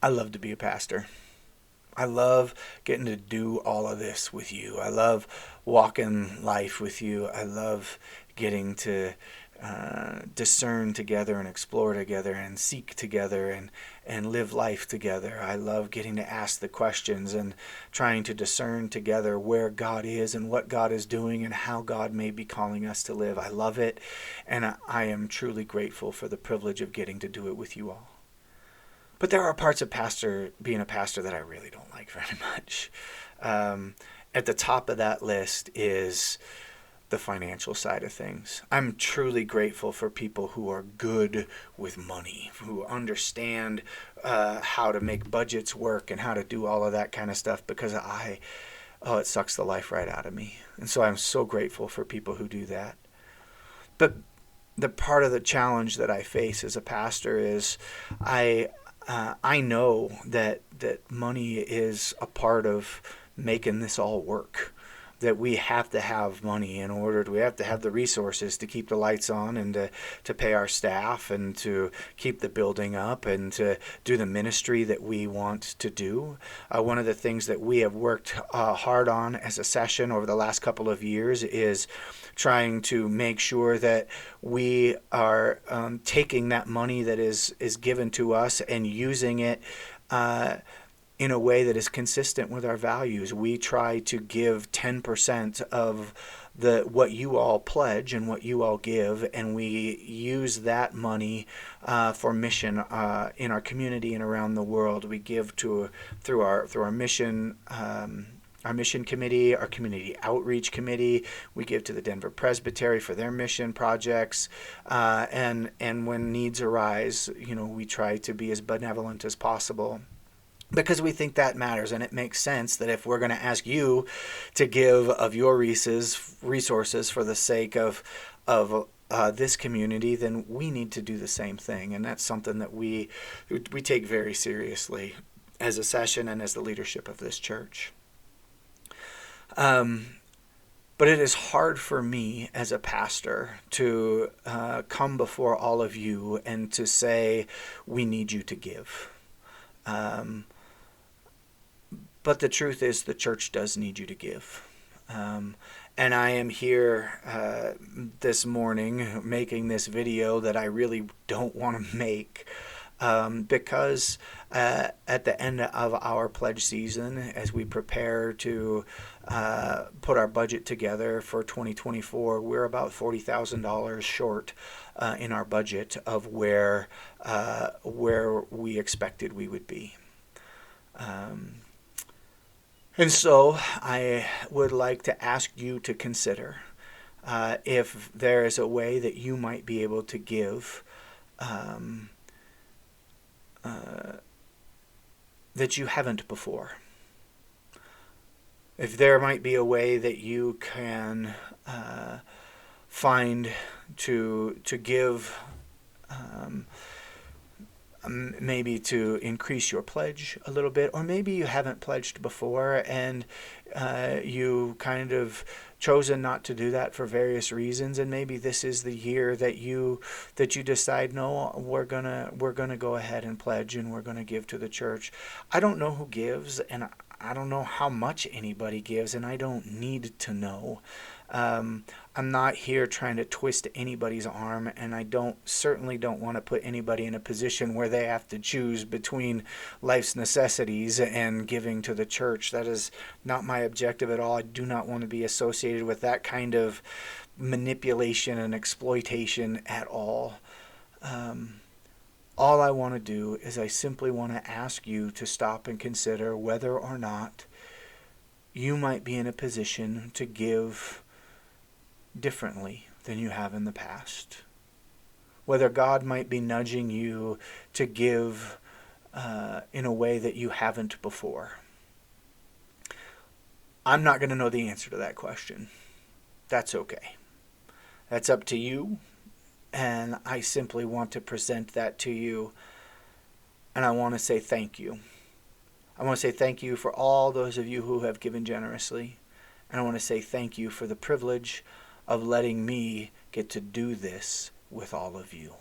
I love to be a pastor. I love getting to do all of this with you. I love walking life with you. I love getting to discern together and explore together and seek together and live life together. I love getting to ask the questions and trying to discern together where God is and what God is doing and how God may be calling us to live. I love it, and I am truly grateful for the privilege of getting to do it with you all. But there are parts of being a pastor that I really don't like very much. Um, at the top of that list is the financial side of things. I'm truly grateful for people who are good with money, who understand how to make budgets work and how to do all of that kind of stuff, because it sucks the life right out of me. And so I'm so grateful for people who do that. But the part of the challenge that I face as a pastor is I I know that money is a part of making this all work. That we have to have money in order to, we have to have the resources to keep the lights on and to pay our staff and to keep the building up and to do the ministry that we want to do. One of the things that we have worked hard on as a session over the last couple of years is trying to make sure that we are taking that money that is given to us and using it in a way that is consistent with our values. We try to give 10% of what you all pledge and what you all give, and we use that money for mission in our community and around the world. We give through our mission. Our mission committee, our community outreach committee, we give to the Denver Presbytery for their mission projects, and when needs arise, we try to be as benevolent as possible, because we think that matters, and it makes sense that if we're going to ask you to give of your resources for the sake of this community, then we need to do the same thing, and that's something that we take very seriously as a session and as the leadership of this church. But it is hard for me as a pastor to come before all of you and to say, we need you to give. But the truth is, the church does need you to give. And I am here this morning making this video that I really don't want to make, because at the end of our pledge season, as we prepare to put our budget together for 2024, we're about $40,000 short in our budget of where we expected we would be. And so I would like to ask you to consider if there is a way that you might be able to give that you haven't before. If there might be a way that you can find to give, maybe to increase your pledge a little bit, or maybe you haven't pledged before and you kind of chosen not to do that for various reasons, and maybe this is the year that you decide, no, we're gonna go ahead and pledge and we're gonna give to the church. I don't know who gives, and I don't know how much anybody gives, and I don't need to know. I'm not here trying to twist anybody's arm, and I certainly don't want to put anybody in a position where they have to choose between life's necessities and giving to the church. That is not my objective at all. I do not want to be associated with that kind of manipulation and exploitation at all. All I want to do is I simply want to ask you to stop and consider whether or not you might be in a position to give differently than you have in the past. Whether God might be nudging you to give in a way that you haven't before. I'm not going to know the answer to that question. That's okay. That's up to you, and I simply want to present that to you, and I want to say thank you. I want to say thank you for all those of you who have given generously, and I want to say thank you for the privilege of letting me get to do this with all of you.